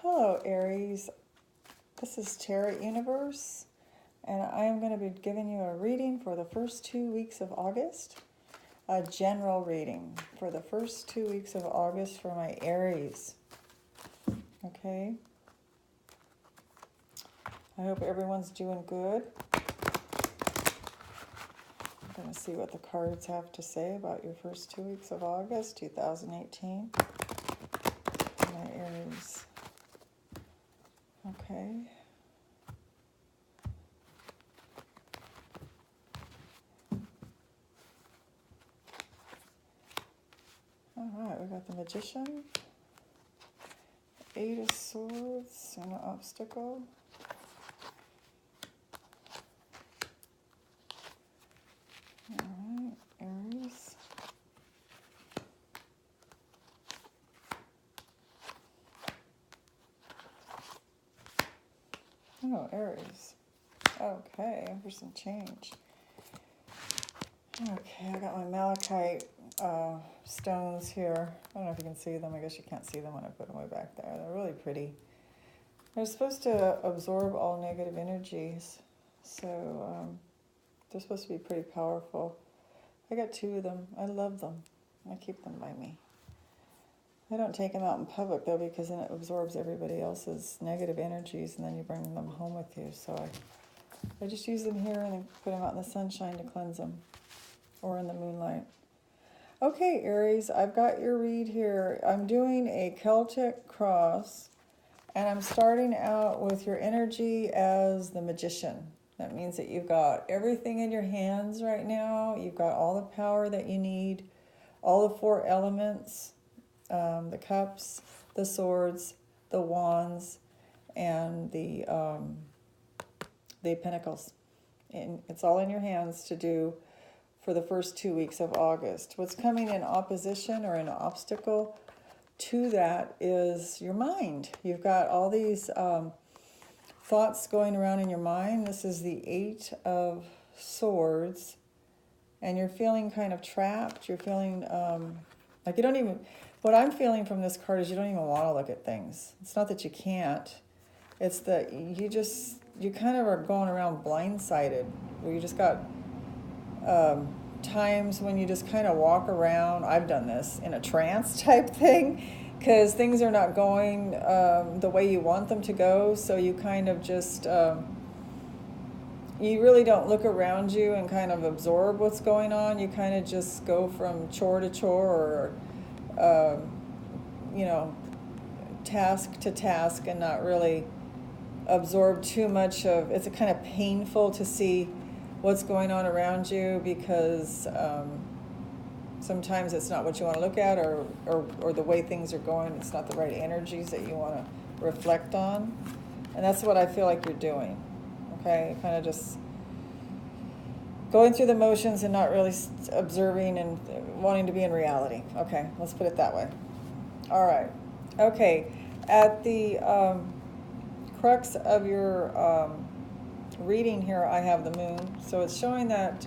Hello, Aries. This is Tarot Universe, and I am going to be giving you a reading for the first 2 weeks of August. A general reading for the first 2 weeks of August for my Aries. Okay? I hope everyone's doing good. I'm going to see what the cards have to say about your first 2 weeks of August 2018. My Aries. Okay. All right, we got the Magician, Eight of Swords, and an obstacle. All right, Aries. Oh, Aries. Okay, for some change. Okay, I got my malachite stones here. I don't know if you can see them. I guess you can't see them when I put them way back there. They're really pretty. They're supposed to absorb all negative energies. So they're supposed to be pretty powerful. I got 2 of them. I love them. I keep them by me. I don't take them out in public, though, because then it absorbs everybody else's negative energies, and then you bring them home with you. So I just use them here and then put them out in the sunshine to cleanse them, or in the moonlight. Okay, Aries, I've got your read here. I'm doing a Celtic cross, and I'm starting out with your energy as the Magician. That means that you've got everything in your hands right now. You've got all the power that you need, all the 4 elements, the cups, the swords, the wands, and the pentacles. And it's all in your hands to do for the first 2 weeks of August. What's coming in opposition or an obstacle to that is your mind. You've got all these thoughts going around in your mind. This is the 8 of Swords, and you're feeling kind of trapped. You're feeling like you don't even, what I'm feeling from this card is you don't even want to look at things. It's not that you can't. It's that you kind of are going around blindsided, where you just got times when you just kind of walk around. I've done this in a trance type thing, because things are not going the way you want them to go. So you kind of just, you really don't look around you and kind of absorb what's going on. You kind of just go from chore to chore, or, task to task, and not really absorb too much of, it's a kind of painful to see what's going on around you, because sometimes it's not what you want to look at, or the way things are going, it's not the right energies that you want to reflect on. And that's what I feel like you're doing. Okay, kind of just going through the motions and not really observing and wanting to be in reality. Okay, let's put it that way. All right. Okay, at the crux of your reading here, I have the moon. So it's showing that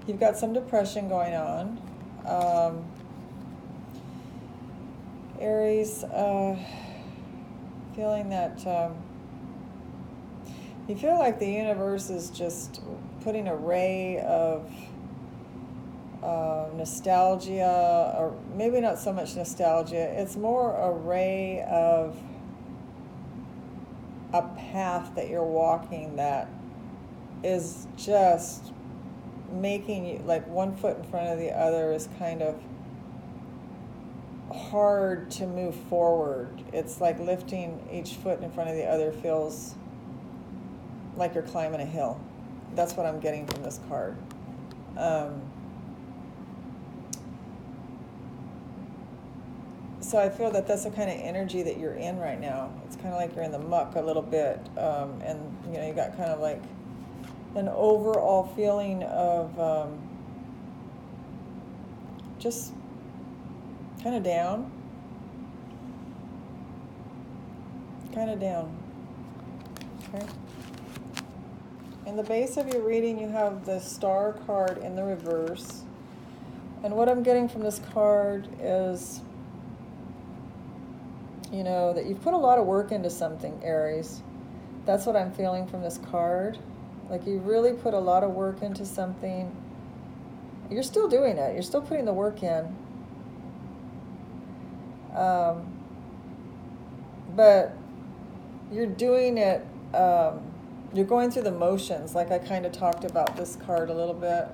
you've got some depression going on. Aries, feeling that you feel like the universe is just putting a ray of nostalgia, or maybe not so much nostalgia. It's more a ray of a path that you're walking that is just making you, like, one foot in front of the other is kind of hard to move forward. It's like lifting each foot in front of the other feels like you're climbing a hill. That's what I'm getting from this card. So I feel that that's the kind of energy that you're in right now. It's kind of like you're in the muck a little bit, and you got kind of like an overall feeling of just kind of down. Okay. In the base of your reading, you have the Star card in the reverse. And what I'm getting from this card is you know, that you've put a lot of work into something, Aries. That's what I'm feeling from this card. Like you really put a lot of work into something. You're still doing it. You're still putting the work in. But you're doing it, you're going through the motions, like I kind of talked about this card a little bit.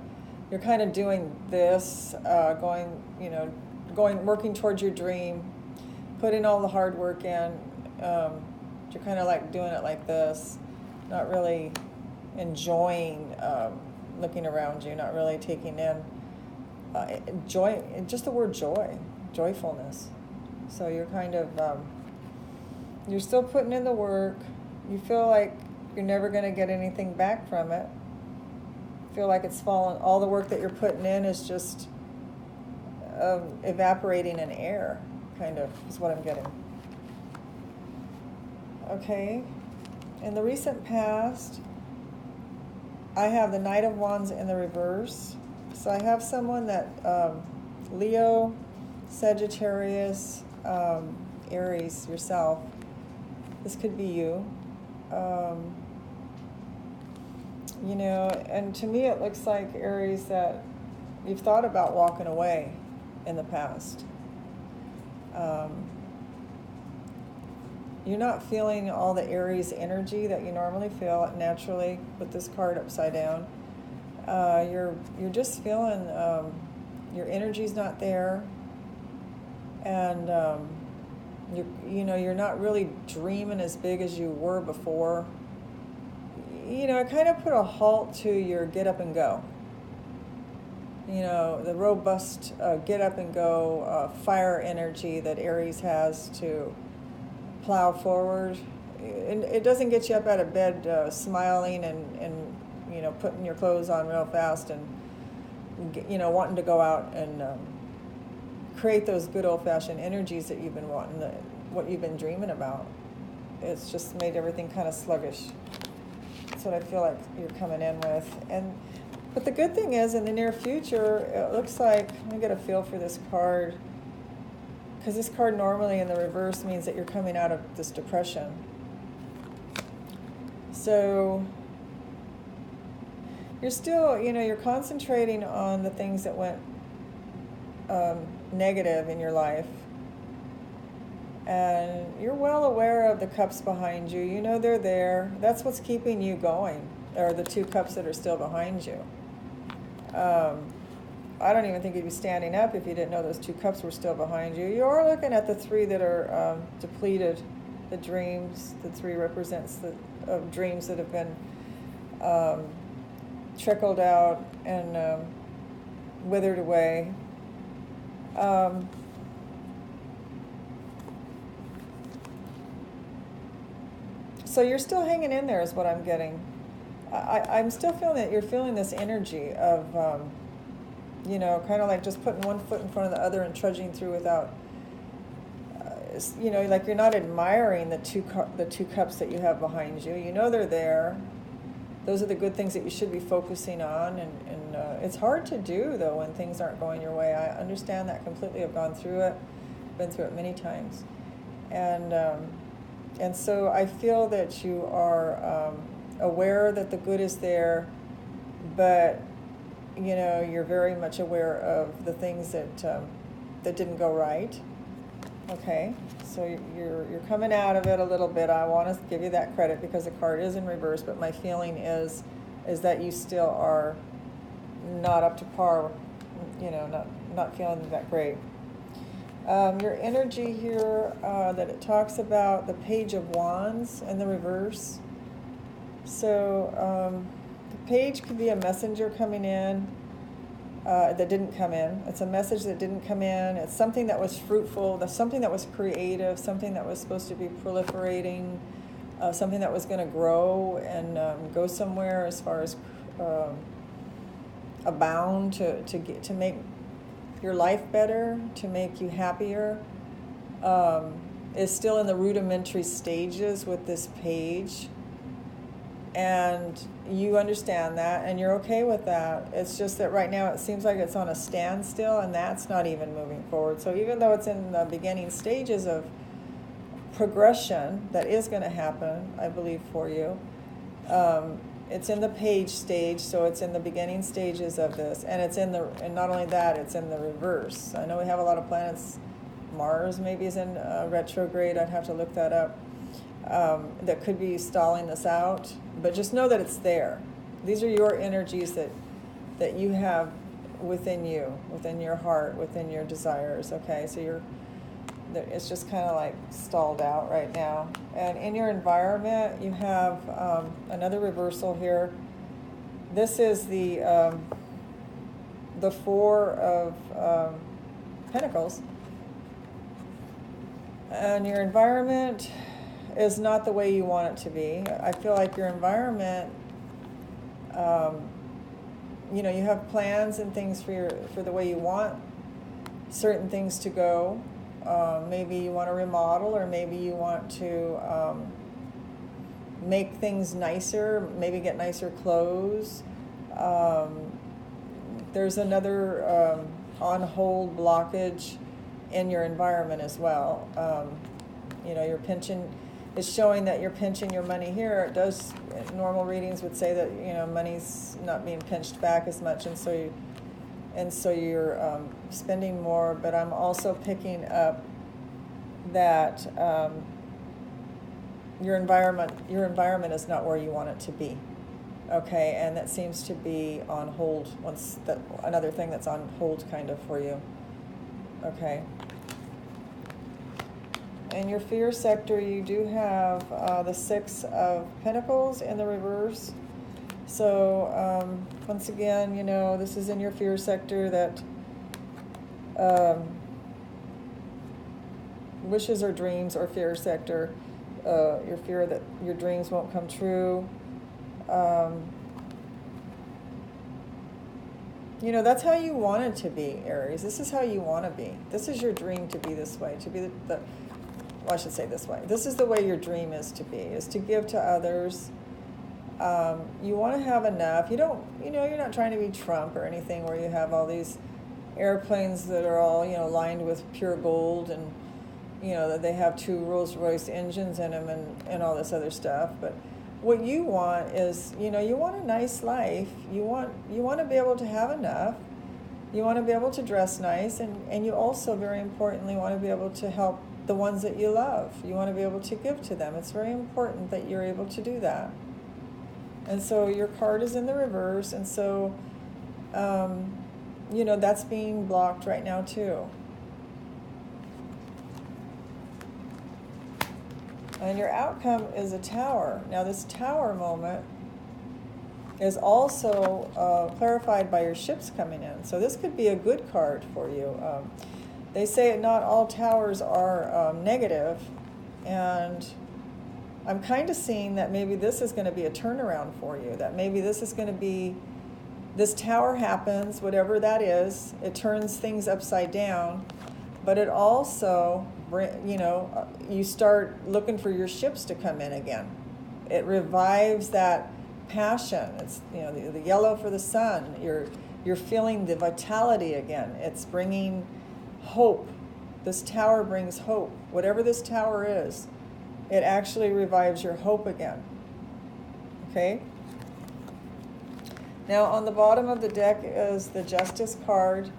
You're kind of doing this, working towards your dream, putting all the hard work in. You're kind of like doing it like this, not really enjoying looking around you, not really taking in joy, just the word joy, joyfulness. So you're kind of, you're still putting in the work. You feel like you're never going to get anything back from it. You feel like it's fallen, all the work that you're putting in is just evaporating in air, kind of, is what I'm getting. Okay, in the recent past, I have the Knight of Wands in the reverse. So I have someone that, Leo, Sagittarius, Aries, yourself. This could be you. You know, and to me it looks like, Aries, that you've thought about walking away in the past. You're not feeling all the Aries energy that you normally feel naturally with this card upside down. You're just feeling your energy's not there, and you're not really dreaming as big as you were before. You know, it kind of put a halt to your get up and go. You know, the robust get up and go fire energy that Aries has to plow forward. It doesn't get you up out of bed smiling and you know, putting your clothes on real fast and, you know, wanting to go out and create those good old-fashioned energies that you've been wanting, what you've been dreaming about. It's just made everything kind of sluggish. That's what I feel like you're coming in with. But the good thing is, in the near future, it looks like, let me get a feel for this card, because this card normally in the reverse means that you're coming out of this depression. So you're still, you know, you're concentrating on the things that went negative in your life. And you're well aware of the cups behind you. You know they're there. That's what's keeping you going, or the 2 cups that are still behind you. I don't even think you'd be standing up if you didn't know those 2 cups were still behind you. You are looking at the 3 that are depleted, the dreams. The 3 represents the dreams that have been trickled out and withered away. So you're still hanging in there is what I'm getting. I'm still feeling that you're feeling this energy of, you know, kind of like just putting one foot in front of the other and trudging through without, you know, like you're not admiring the two cups that you have behind you. You know they're there. Those are the good things that you should be focusing on. And it's hard to do, though, when things aren't going your way. I understand that completely. I've gone through it, been through it many times. And so I feel that you are aware that the good is there, but, you know, you're very much aware of the things that didn't go right. Okay, so you're coming out of it a little bit. I want to give you that credit because the card is in reverse, but my feeling is that you still are not up to par, you know, not feeling that great. Your energy here that it talks about, the Page of Wands in the reverse. So the page could be a messenger coming in that didn't come in. It's a message that didn't come in. It's something that was fruitful, something that was creative, something that was supposed to be proliferating, something that was going to grow and go somewhere as far as abound to make your life better, to make you happier, is still in the rudimentary stages with this page. And you understand that, and you're okay with that. It's just that right now it seems like it's on a standstill, and that's not even moving forward. So even though it's in the beginning stages of progression that is going to happen, I believe, for you. It's in the page stage, so it's in the beginning stages of this, and and not only that, it's in the reverse. I know we have a lot of planets. Mars maybe is in retrograde. I'd have to look that up. That could be stalling this out, but just know that it's there. These are your energies that you have within you, within your heart, within your desires. Okay, so it's just kind of like stalled out right now. And in your environment, you have another reversal here. This is the Four of Pentacles. And your environment is not the way you want it to be. I feel like your environment, you have plans and things for the way you want certain things to go. Maybe you want to remodel, or maybe you want to make things nicer, maybe get nicer clothes. There's another on hold blockage in your environment as well. Your pension is showing that you're pinching your money here. It does, normal readings would say that, money's not being pinched back as much, and so you're spending more. But I'm also picking up that your environment is not where you want it to be. Okay, and that seems to be on hold. Another thing that's on hold kind of for you. Okay. In your fear sector, you do have the Six of Pentacles in the reverse. So once again, this is in your fear sector, that wishes or dreams, or fear sector. Your fear that your dreams won't come true. That's how you want it to be, Aries. This is how you want to be. This is your dream, to be this way, to be well, I should say this way. This is the way your dream is to give to others. You want to have enough. You don't, you're not trying to be Trump or anything, where you have all these airplanes that are all, lined with pure gold, and, that they have 2 Rolls-Royce engines in them, and all this other stuff. But what you want is, you want a nice life. You want to be able to have enough. You want to be able to dress nice, and you also, very importantly, want to be able to help the ones that you love. You want to be able to give to them. It's very important that you're able to do that. And so your card is in the reverse, and so, that's being blocked right now too. And your outcome is a Tower. Now this Tower moment is also clarified by your ships coming in. So this could be a good card for you. They say not all towers are negative, and I'm kind of seeing that maybe this is going to be a turnaround for you, that maybe this is going to be, this tower happens, whatever that is, it turns things upside down, but it also, you start looking for your ships to come in again. It revives that passion. It's, the yellow for the sun. You're feeling the vitality again. It's bringing hope. This tower brings hope. Whatever this tower is, it actually revives your hope again. Okay? Now on the bottom of the deck is the Justice card.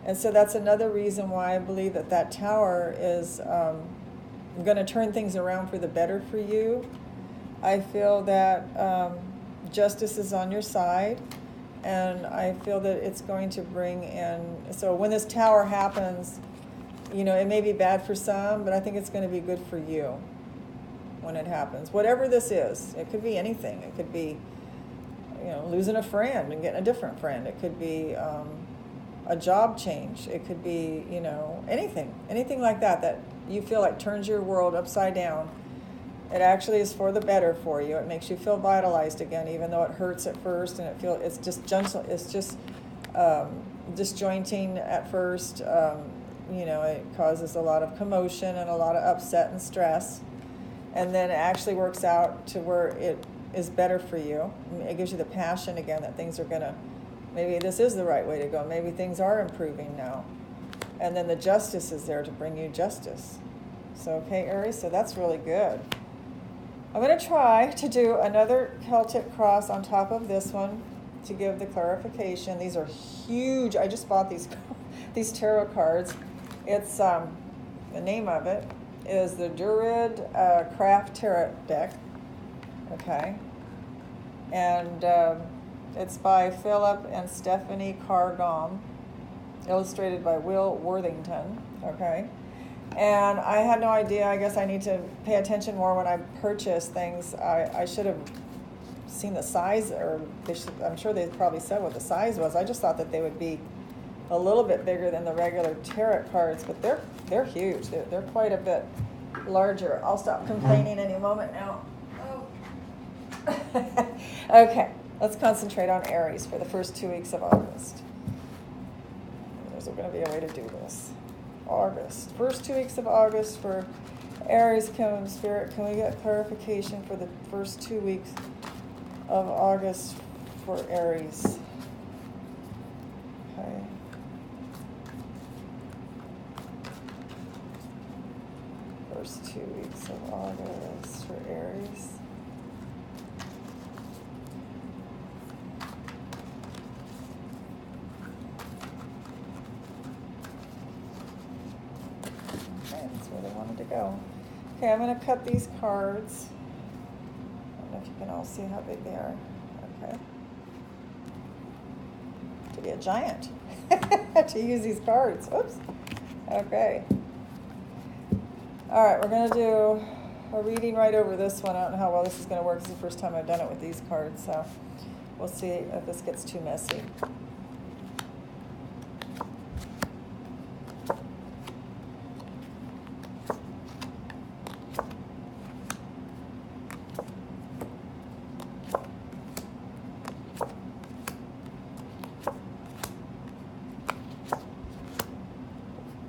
And so that's another reason why I believe that tower is going to turn things around for the better for you. I feel that justice is on your side. And I feel that it's going to bring in, so when this tower happens, it may be bad for some, but I think it's going to be good for you when it happens. Whatever this is, it could be anything. It could be, losing a friend and getting a different friend. It could be a job change. It could be, anything like that you feel like turns your world upside down. It actually is for the better for you. It makes you feel vitalized again, even though it hurts at first, and it's just gentle. It's just disjointing at first. It causes a lot of commotion and a lot of upset and stress, and then it actually works out to where it is better for you. It gives you the passion again that things are gonna. Maybe this is the right way to go. Maybe things are improving now, and then the Justice is there to bring you justice. So, okay, Aries, so that's really good. I'm going to try to do another Celtic cross on top of this one to give the clarification. These are huge. I just bought these these tarot cards. It's the name of it is the Druid Craft Tarot Deck. Okay, and it's by Philip and Stephanie Cargom, illustrated by Will Worthington. Okay. And I had no idea. I guess I need to pay attention more when I purchase things. I should have seen the size, or I'm sure they probably said what the size was. I just thought that they would be a little bit bigger than the regular tarot cards, but they're huge. They're quite a bit larger. I'll stop complaining any moment now. Oh. Okay, let's concentrate on Aries for the first 2 weeks of August. There's going to be a way to do this. August. First 2 weeks of August for Aries, Spirit, can we get clarification for the first 2 weeks of August for Aries? Okay. First 2 weeks of August for Aries. That's where they wanted to go. Okay, I'm going to cut these cards. I don't know if you can all see how big they are. Okay. To be a giant to use these cards. Oops. Okay. All right, we're going to do a reading right over this one. I don't know how well this is going to work. It's the first time I've done it with these cards, so we'll see if this gets too messy.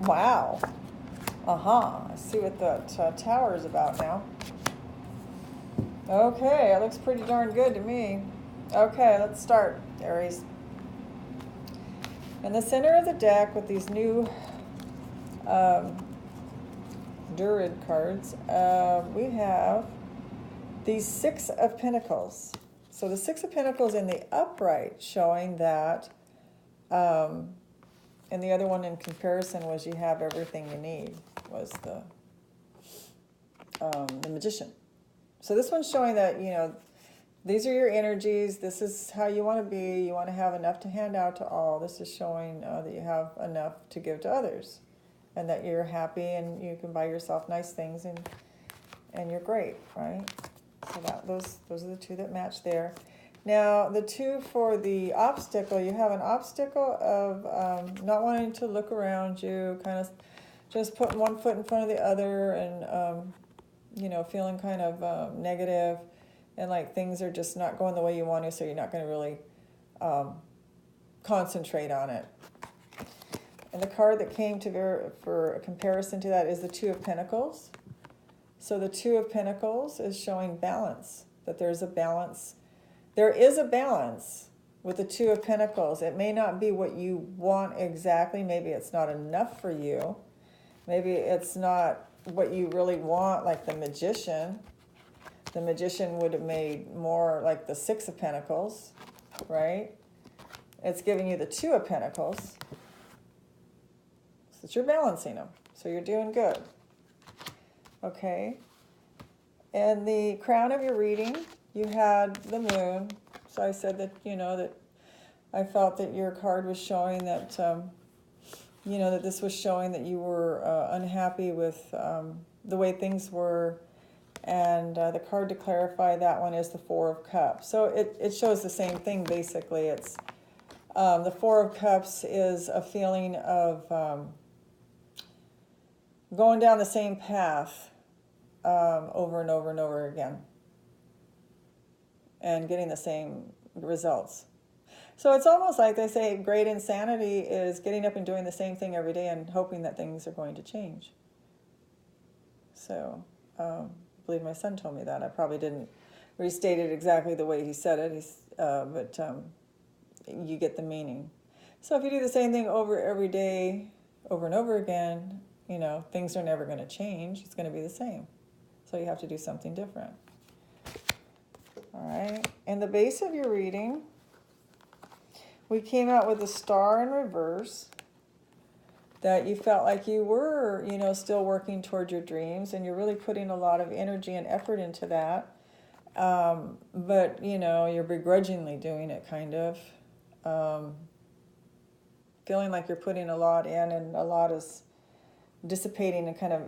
Wow. I see what that tower is about now. Okay, it looks pretty darn good to me. Okay, let's start, Aries. In the center of the deck with these new Druid cards, we have the Six of Pentacles. So the Six of Pentacles in the upright showing that, and the other one in comparison was you have everything you need, was the Magician. So this one's showing that, you know, these are your energies. This is how you want to be. You want to have enough to hand out to all. This is showing that you have enough to give to others, and that you're happy and you can buy yourself nice things, and you're great, right? So those are the two that match there. Now, the two for the obstacle, you have an obstacle of not wanting to look around you, kind of just putting one foot in front of the other, and you know, feeling kind of negative, and like things are just not going the way you want to, so you're not going to really concentrate on it. And the card that came for a comparison to that is the Two of Pentacles. So the Two of Pentacles is showing balance, that there's a balance. There is a balance with the Two of Pentacles. It may not be what you want exactly. Maybe it's not enough for you. Maybe it's not what you really want, like the Magician. The Magician would have made more like the Six of Pentacles, right? It's giving you the Two of Pentacles. So that you're balancing them. So you're doing good. Okay. And the crown of your reading, you had the Moon. So I said that, you know, that I felt that your card was showing that, you know, that this was showing that you were unhappy with the way things were. And the card to clarify that one is the Four of Cups. So it shows the same thing, basically. It's the Four of Cups is a feeling of going down the same path over and over and over again, and getting the same results. So it's almost like they say great insanity is getting up and doing the same thing every day and hoping that things are going to change. So I believe my son told me that. I probably didn't restate it exactly the way he said it, but you get the meaning. So if you do the same thing every day, over and over again, you know, things are never going to change. It's going to be the same. So you have to do something different. All right. In the base of your reading, we came out with the star in reverse, that you felt like you were, you know, still working toward your dreams, and you're really putting a lot of energy and effort into that. But, you know, you're begrudgingly doing it, kind of. Feeling like you're putting a lot in, and a lot is dissipating and kind of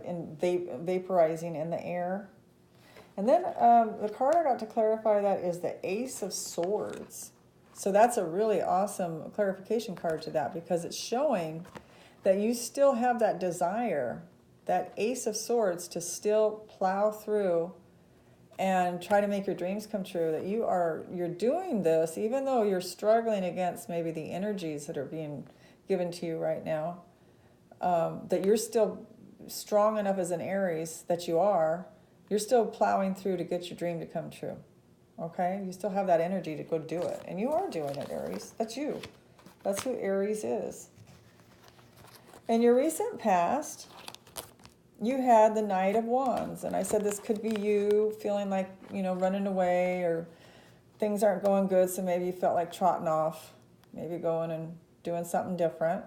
vaporizing in the air. And then the card I got to clarify that is the Ace of Swords. So that's a really awesome clarification card to that, because it's showing that you still have that desire, that Ace of Swords, to still plow through and try to make your dreams come true. That you're doing this even though you're struggling against maybe the energies that are being given to you right now. That you're still strong enough as an Aries, that you're still plowing through to get your dream to come true. Okay? You still have that energy to go do it. And you are doing it, Aries. That's you. That's who Aries is. In your recent past, you had the Knight of Wands. And I said this could be you feeling like, you know, running away, or things aren't going good, so maybe you felt like trotting off, maybe going and doing something different.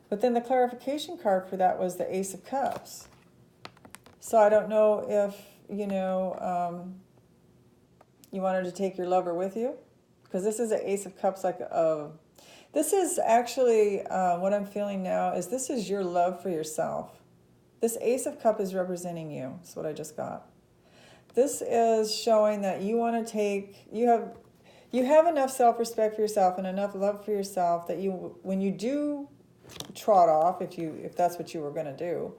But then the clarification card for that was the Ace of Cups. So I don't know if, you know, you wanted to take your lover with you, because this is an Ace of Cups, like this is actually what I'm feeling now is this is your love for yourself. This Ace of Cups is representing you. That's what I just got. This is showing that you want to take, you have enough self-respect for yourself and enough love for yourself that you, when you do trot off, if that's what you were going to do,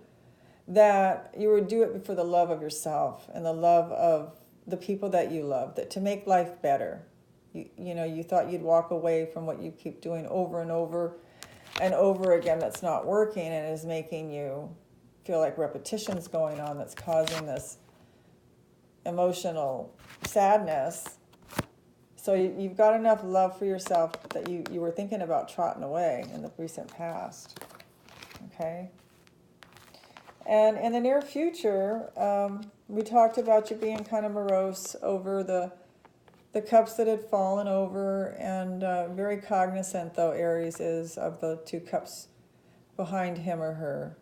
that you would do it for the love of yourself and the love of the people that you love, that to make life better. You know, you thought you'd walk away from what you keep doing over and over and over again that's not working, and is making you feel like repetition's going on, that's causing this emotional sadness. So you've got enough love for yourself that you were thinking about trotting away in the recent past. Okay? And in the near future, we talked about you being kind of morose over the cups that had fallen over, and very cognizant, though, Aries is, of the two cups behind him or her.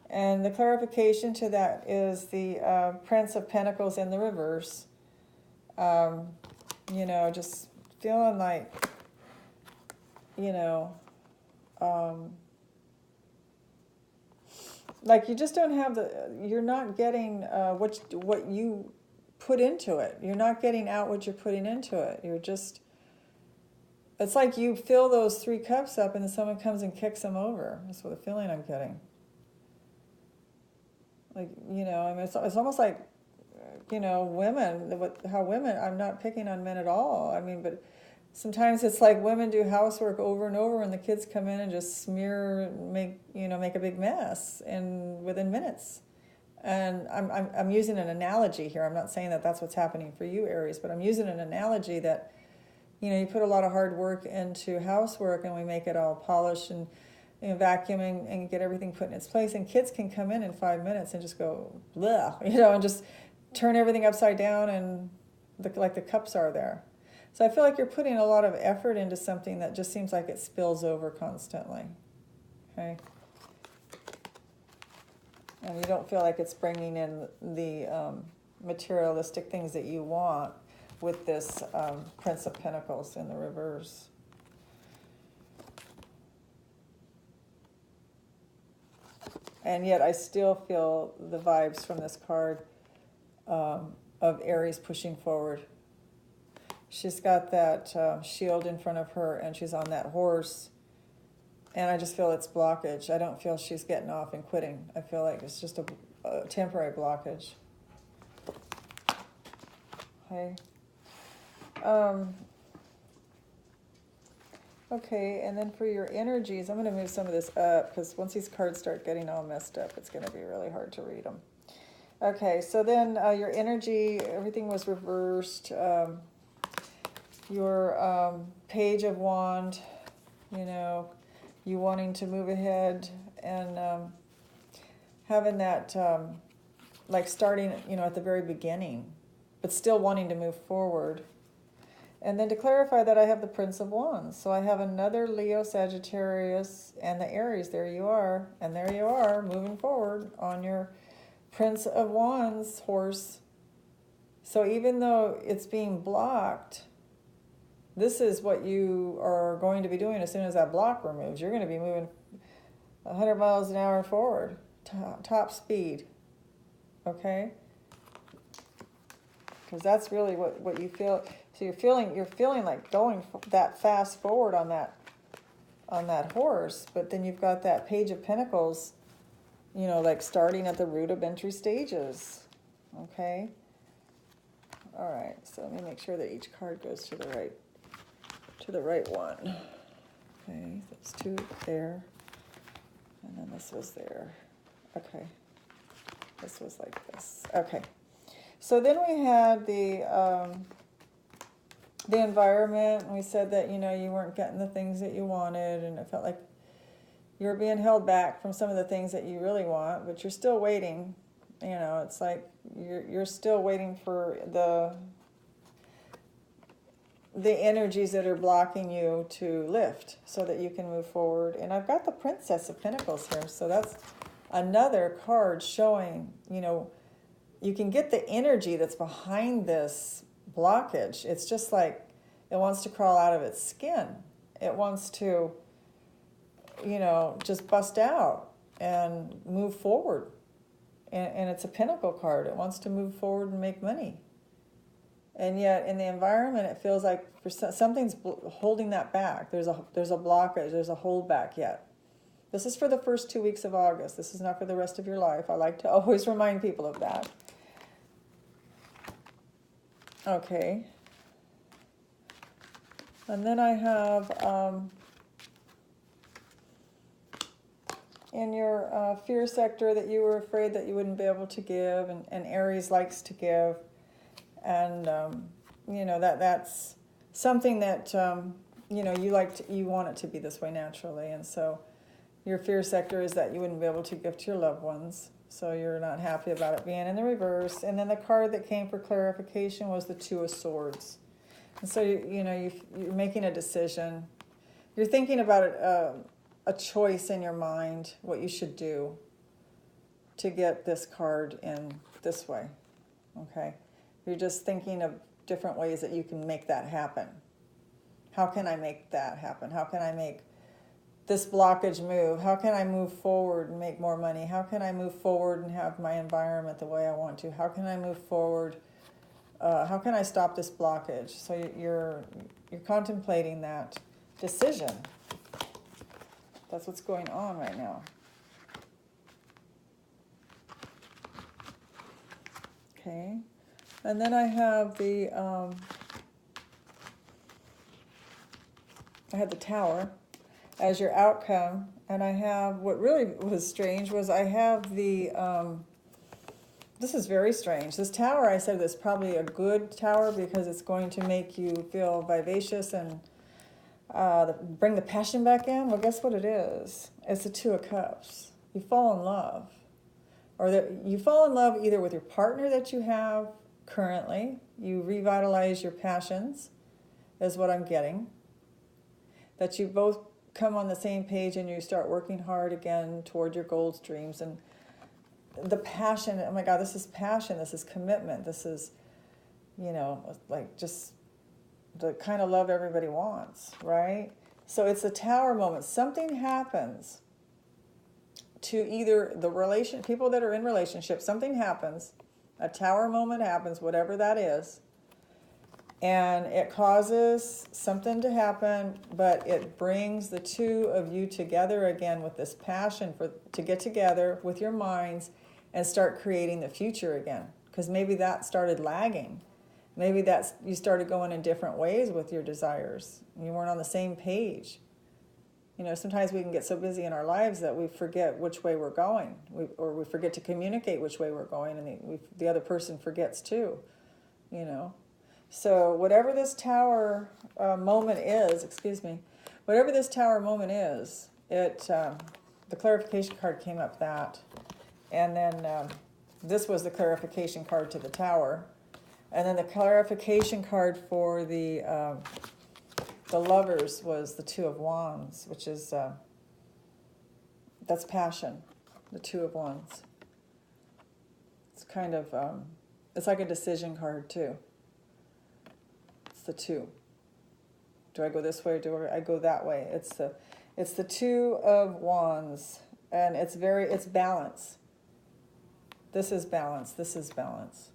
And the clarification to that is the Prince of Pentacles in the reverse. You know, just feeling like, you know, like you just don't have you're not getting what you put into it. You're not getting out what you're putting into it. You're just, it's like you fill those 3 cups up and then someone comes and kicks them over. That's what the feeling I'm getting. Like, you know, I mean, it's almost like, you know, how women, I'm not picking on men at all. I mean, but sometimes it's like women do housework over and over, and the kids come in and just make a big mess within minutes. And I'm using an analogy here. I'm not saying that that's what's happening for you, Aries, but I'm using an analogy that, you know, you put a lot of hard work into housework, and we make it all polished and, you know, vacuuming and get everything put in its place. And kids can come in 5 minutes and just go, bleh, you know, and just turn everything upside down, and like the cups are there. So I feel like you're putting a lot of effort into something that just seems like it spills over constantly. Okay? And you don't feel like it's bringing in the materialistic things that you want with this Prince of Pentacles in the reverse. And yet I still feel the vibes from this card of Aries pushing forward. She's got that shield in front of her, and she's on that horse. And I just feel it's blockage. I don't feel she's getting off and quitting. I feel like it's just a temporary blockage. Okay. Okay, and then for your energies, I'm going to move some of this up, because once these cards start getting all messed up, it's going to be really hard to read them. Okay, so then your energy, everything was reversed. Your Page of Wand, you know, you wanting to move ahead and having that, like starting, at the very beginning, but still wanting to move forward. And then to clarify that, I have the Prince of Wands. So I have another Leo, Sagittarius, and the Aries. There you are. And there you are, moving forward on your Prince of Wands horse. So even though it's being blocked, this is what you are going to be doing as soon as that block removes. You're going to be moving 100 miles an hour forward, top speed. Okay? Because that's really what you feel. So you're feeling like going that fast forward on that horse, but then you've got that Page of Pentacles, like starting at the rudimentary stages. Okay? All right, so let me make sure that each card goes to the right one. Okay, that's two there. And then this was there. Okay. This was like this. Okay. So then we had the environment, and we said that, you weren't getting the things that you wanted, and it felt like you were being held back from some of the things that you really want, but you're still waiting. It's like you're still waiting for the energies that are blocking you to lift so that you can move forward. And I've got the Princess of Pentacles here, so that's another card showing, you can get the energy that's behind this blockage. It's just like it wants to crawl out of its skin. It wants to, just bust out and move forward. And it's a Pentacle card. It wants to move forward and make money. And yet in the environment, it feels like something's holding that back. There's a blockage. There's a hold back yet. This is for the first 2 weeks of August. This is not for the rest of your life. I like to always remind people of that. Okay. And then I have, in your fear sector, that you were afraid that you wouldn't be able to give, and Aries likes to give. And, that's something that, you want it to be this way naturally. And so your fear sector is that you wouldn't be able to give to your loved ones. So you're not happy about it being in the reverse. And then the card that came for clarification was the Two of Swords. And so, you're making a decision. You're thinking about it, a choice in your mind, what you should do to get this card in this way. Okay? You're just thinking of different ways that you can make that happen. How can I make that happen? How can I make this blockage move? How can I move forward and make more money? How can I move forward and have my environment the way I want to? How can I move forward? How can I stop this blockage? So you're contemplating that decision. That's what's going on right now. Okay. And then I have the Tower as your outcome, and I have, what really was strange was I have the, this is very strange. This Tower, I said, is probably a good tower because it's going to make you feel vivacious and bring the passion back in. Well, guess what it is? It's the Two of Cups. You fall in love. Or you fall in love either with your partner that you have currently. You revitalize your passions, is what I'm getting. That you both come on the same page and you start working hard again toward your goals, dreams. And the passion, oh my God, this is passion, this is commitment, this is, like just the kind of love everybody wants, right? So it's a Tower moment. Something happens to either the people that are in relationships, something happens, a Tower moment happens, whatever that is, and it causes something to happen, but it brings the two of you together again with this passion to get together with your minds and start creating the future again. Because maybe that started lagging. Maybe you started going in different ways with your desires. You weren't on the same page. Sometimes we can get so busy in our lives that we forget which way we're going, or we forget to communicate which way we're going, and the other person forgets too, So whatever this Tower moment is, the clarification card came up that And then this was the clarification card to the Tower. And then the clarification card for the Lovers was the Two of Wands, which is, that's passion, the Two of Wands. It's kind of, it's like a decision card too. It's the two. Do I go this way or do I go that way? It's the Two of Wands, and it's balance. This is balance, this is balance.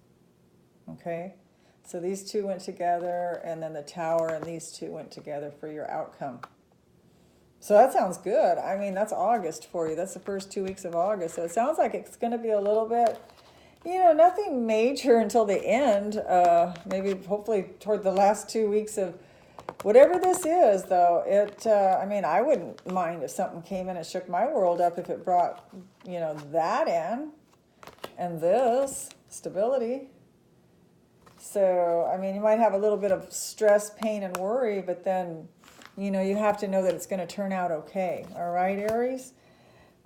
Okay? So these two went together, and then the Tower and these two went together for your outcome. So that sounds good. I mean, that's August for you. That's the first 2 weeks of August. So it sounds like it's going to be a little bit, nothing major until the end. Maybe hopefully toward the last 2 weeks of whatever this is, though. I mean, I wouldn't mind if something came in and shook my world up if it brought, that in. And this, stability. So, I mean, you might have a little bit of stress, pain, and worry, but then, you have to know that it's going to turn out okay. All right, Aries?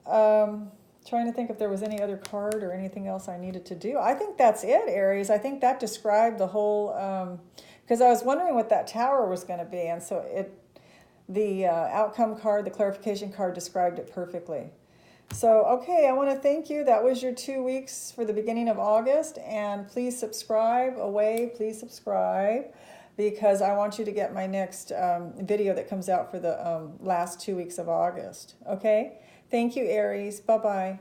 Trying to think if there was any other card or anything else I needed to do. I think that's it, Aries. I think that described the whole, because I was wondering what that Tower was going to be, and so the outcome card, the clarification card described it perfectly. So, okay, I want to thank you. That was your 2 weeks for the beginning of August. And please subscribe please subscribe, because I want you to get my next video that comes out for the last 2 weeks of August. Okay? Thank you, Aries. Bye-bye.